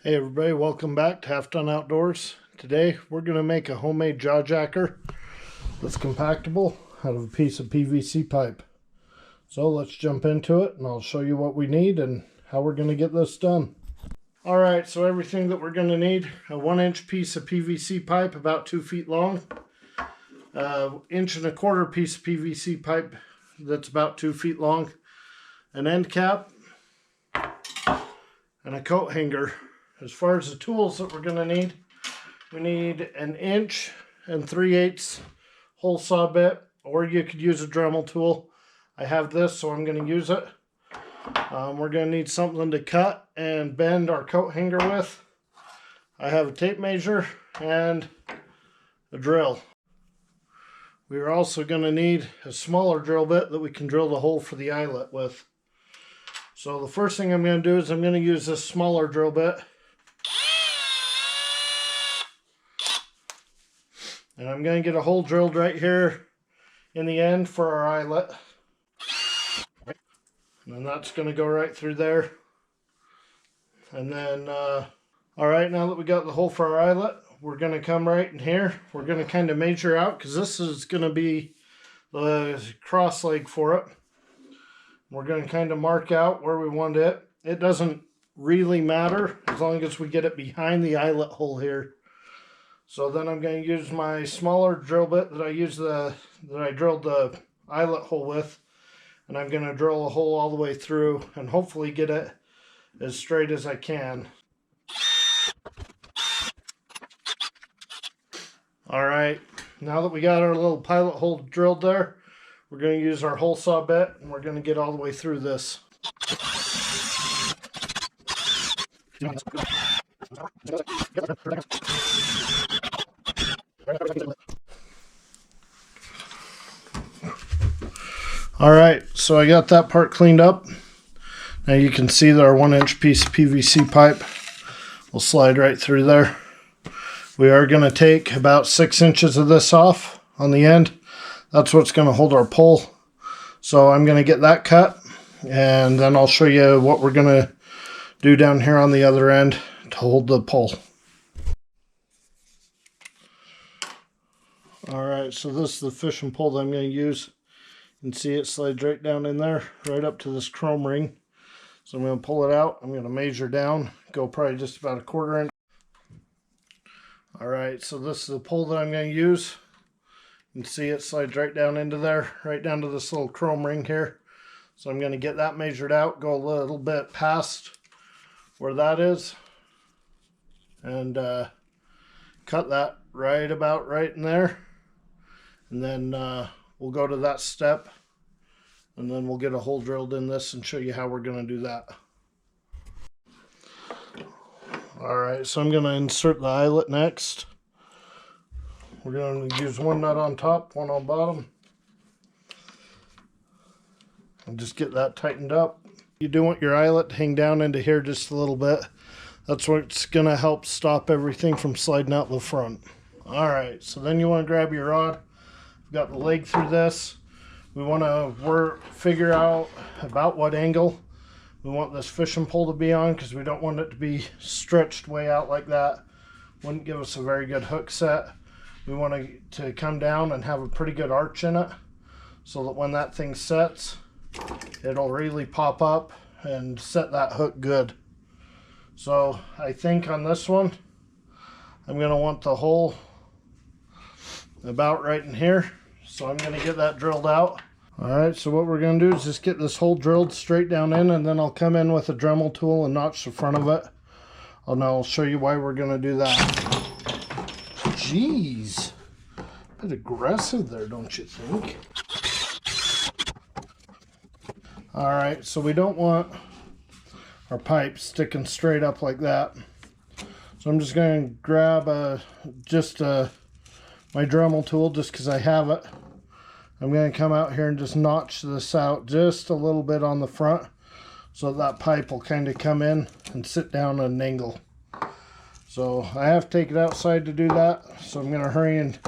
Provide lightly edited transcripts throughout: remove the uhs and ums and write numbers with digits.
Hey everybody, welcome back to Half Done Outdoors. Today we're going to make a homemade jaw jacker that's compactable out of a piece of PVC pipe. So let's jump into it and I'll show you what we need and how we're going to get this done. Alright, so everything that we're going to need: a 1-inch piece of PVC pipe about 2 feet long, an 1.25 inch piece of PVC pipe that's about 2 feet long, an end cap, and a coat hanger. As far as the tools that we're going to need, we need an 1 3/8 hole saw bit, or you could use a Dremel tool. I have this, so I'm going to use it. We're going to need something to cut and bend our coat hanger with. I have a tape measure and a drill. We are also going to need a smaller drill bit that we can drill the hole for the eyelet with. So the first thing I'm going to do is I'm going to use this smaller drill bit. And I'm going to get a hole drilled right here in the end for our eyelet. And then that's going to go right through there. And then, alright, now that we got the hole for our eyelet, we're going to come right in here. We're going to kind of measure out, because this is going to be the cross leg for it. We're going to kind of mark out where we want it. It doesn't really matter as long as we get it behind the eyelet hole here. So then I'm going to use my smaller drill bit that I drilled the eyelet hole with, and I'm going to drill a hole all the way through and hopefully get it as straight as I can. Alright, now that we got our little pilot hole drilled there, we're going to use our hole saw bit and we're going to get all the way through this. Alright, so I got that part cleaned up. Now you can see that our 1-inch piece of PVC pipe will slide right through there. We are going to take about 6 inches of this off on the end. That's what's going to hold our pole. So I'm going to get that cut, and then I'll show you what we're going to do down here on the other end to hold the pole. Alright, so this is the fishing pole that I'm going to use. You can see it slides right down in there, right up to this chrome ring. So I'm going to pull it out. I'm going to measure down, go probably just about 1/4 inch. Alright, so this is the pole that I'm going to use. You can see it slides right down into there, right down to this little chrome ring here. So I'm going to get that measured out, go a little bit past where that is, and cut that right about right in there. And then we'll go to that step, and then we'll get a hole drilled in this and show you how we're going to do that. Alright, so I'm going to insert the eyelet next. We're going to use one nut on top, one on bottom. And just get that tightened up. You do want your eyelet to hang down into here just a little bit. That's what's going to help stop everything from sliding out the front. Alright, so then you want to grab your rod. We've got the leg through this. We want to figure out about what angle we want this fishing pole to be on, because we don't want it to be stretched way out like that. Wouldn't give us a very good hook set. We want it to come down and have a pretty good arch in it, so that when that thing sets, it'll really pop up and set that hook good. So I think on this one, I'm going to want the hole about right in here. So I'm going to get that drilled out. Alright, so what we're going to do is just get this hole drilled straight down in, and then I'll come in with a Dremel tool and notch the front of it. And I'll show you why we're going to do that. Jeez. A bit aggressive there, don't you think? Alright, so we don't want our pipe sticking straight up like that. So I'm just going to grab my Dremel tool, just because I have it. I'm going to come out here and just notch this out just a little bit on the front, so that pipe will kind of come in and sit down at an angle. So I have to take it outside to do that, so I'm going to hurry and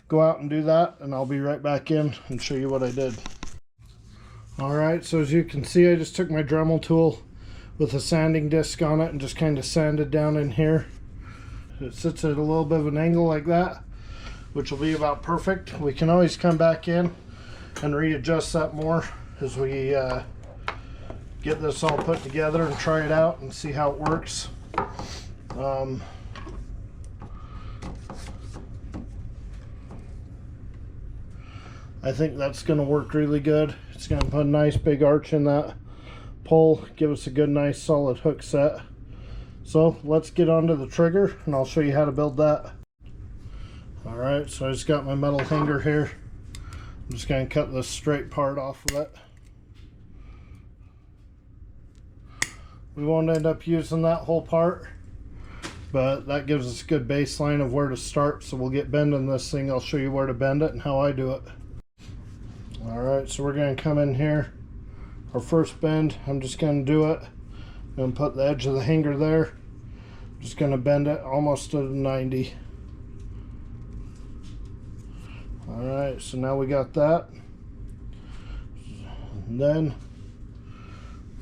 go out and do that, and I'll be right back in and show you what I did. Alright, so as you can see, I just took my Dremel tool, with a sanding disc on it and just kind of sand it down in here. It sits at a little bit of an angle like that, which will be about perfect. We can always come back in and readjust that more as we get this all put together and try it out and see how it works. I think that's going to work really good. It's going to put a nice big arch in that pole, give us a good nice solid hook set. So let's get onto the trigger and I'll show you how to build that. Alright, so I just got my metal hanger here. I'm just going to cut this straight part off of it. We won't end up using that whole part, but that gives us a good baseline of where to start. So we'll get bending this thing. I'll show you where to bend it and how I do it. Alright, so we're going to come in here. Our first bend, I'm just going to do it. I'm going to put the edge of the hanger there. Just going to bend it almost to 90. Alright, so now we got that. And then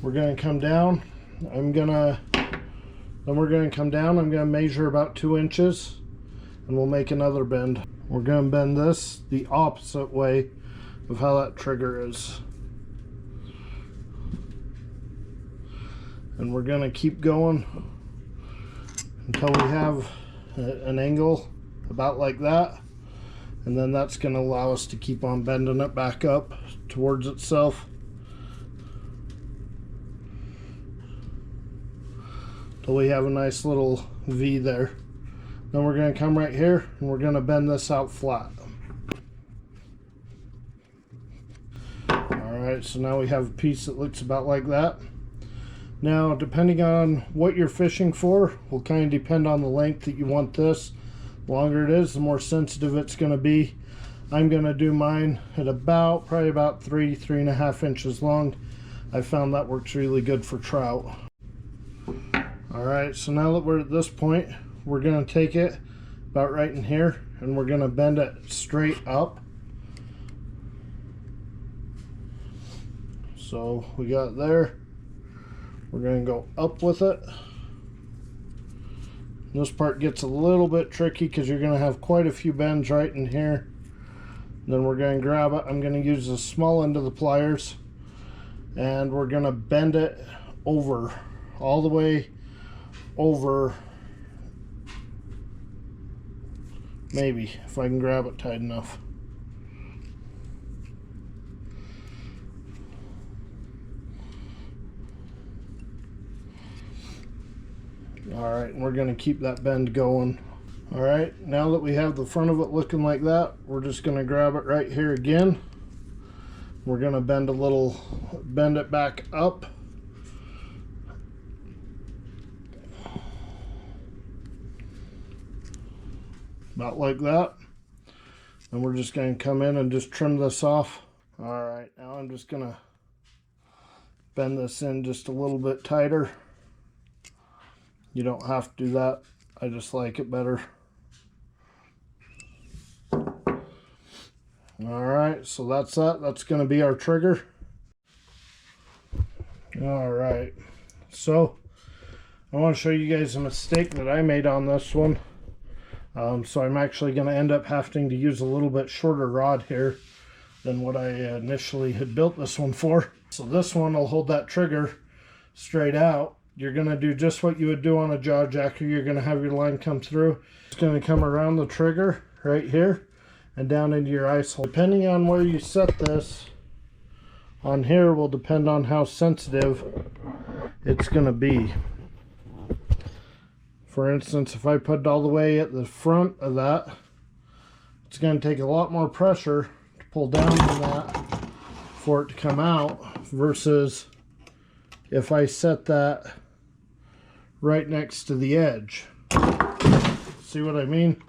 we're going to come down. Then we're going to come down. I'm going to measure about 2 inches and we'll make another bend. We're going to bend this the opposite way of how that trigger is. And we're going to keep going until we have an angle about like that. And then that's going to allow us to keep on bending it back up towards itself. Till we have a nice little V there. Then we're going to come right here and we're going to bend this out flat. Alright, so now we have a piece that looks about like that. Now, depending on what you're fishing for, will kind of depend on the length that you want this. The longer it is, the more sensitive it's going to be. I'm going to do mine at probably about 3.5 inches long. I found that works really good for trout. Alright, so now that we're at this point, we're going to take it about right in here and we're going to bend it straight up. So we got it there. We're going to go up with it. This part gets a little bit tricky because you're going to have quite a few bends right in here. Then we're going to grab it. I'm going to use the small end of the pliers and we're going to bend it over, all the way over. Maybe if I can grab it tight enough. Alright, and we're going to keep that bend going. Alright, now that we have the front of it looking like that, we're just going to grab it right here again. We're going to bend it back up. About like that. And we're just going to come in and just trim this off. Alright, now I'm just going to bend this in just a little bit tighter. You don't have to do that. I just like it better. Alright, so that's that. That's going to be our trigger. Alright, so I want to show you guys a mistake that I made on this one. So I'm actually going to end up having to use a little bit shorter rod here than what I initially had built this one for. So this one will hold that trigger straight out. You're going to do just what you would do on a jaw jacker. You're going to have your line come through. It's going to come around the trigger right here and down into your ice hole. Depending on where you set this on here will depend on how sensitive it's going to be. For instance, if I put it all the way at the front of that, it's going to take a lot more pressure to pull down on that for it to come out, versus if I set that right next to the edge. See what I mean?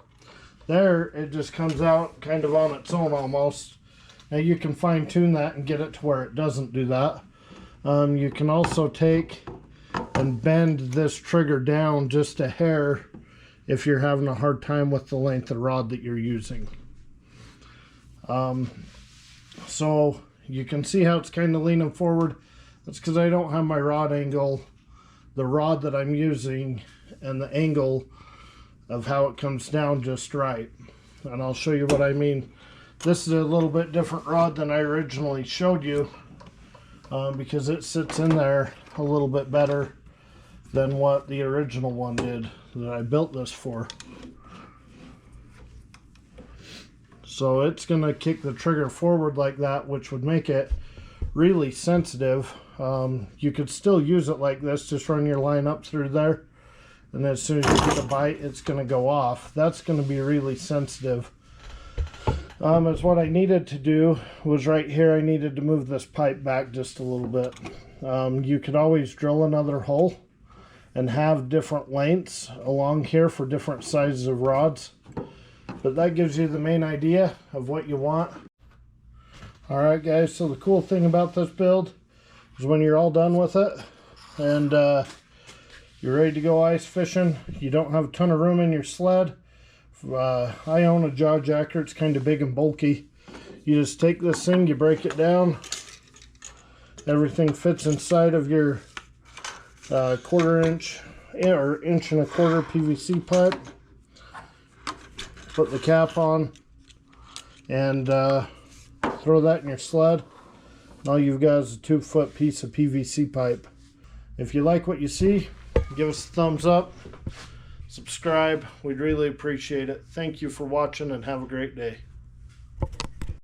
There, it just comes out kind of on its own almost. Now you can fine tune that and get it to where it doesn't do that. You can also take and bend this trigger down just a hair if you're having a hard time with the length of rod that you're using. So you can see how it's kind of leaning forward. That's because I don't have my rod angle the rod that I'm using and the angle of how it comes down just right. And I'll show you what I mean. This is a little bit different rod than I originally showed you because it sits in there a little bit better than what the original one did that I built this for. So it's going to kick the trigger forward like that, which would make it really sensitive. You could still use it like this, just run your line up through there, and as soon as you get a bite, it's going to go off. That's going to be really sensitive. As what I needed to do was right here, I needed to move this pipe back just a little bit. You could always drill another hole and have different lengths along here for different sizes of rods. But that gives you the main idea of what you want. Alright guys, so the cool thing about this build is when you're all done with it and you're ready to go ice fishing, you don't have a ton of room in your sled. I own a jaw jacker, it's kind of big and bulky. You just take this thing, you break it down, everything fits inside of your 1/4 inch or 1 1/4 PVC pipe. Put the cap on and throw that in your sled. And all you've got is a 2-foot piece of PVC pipe. If you like what you see, give us a thumbs up, subscribe. We'd really appreciate it. Thank you for watching and have a great day.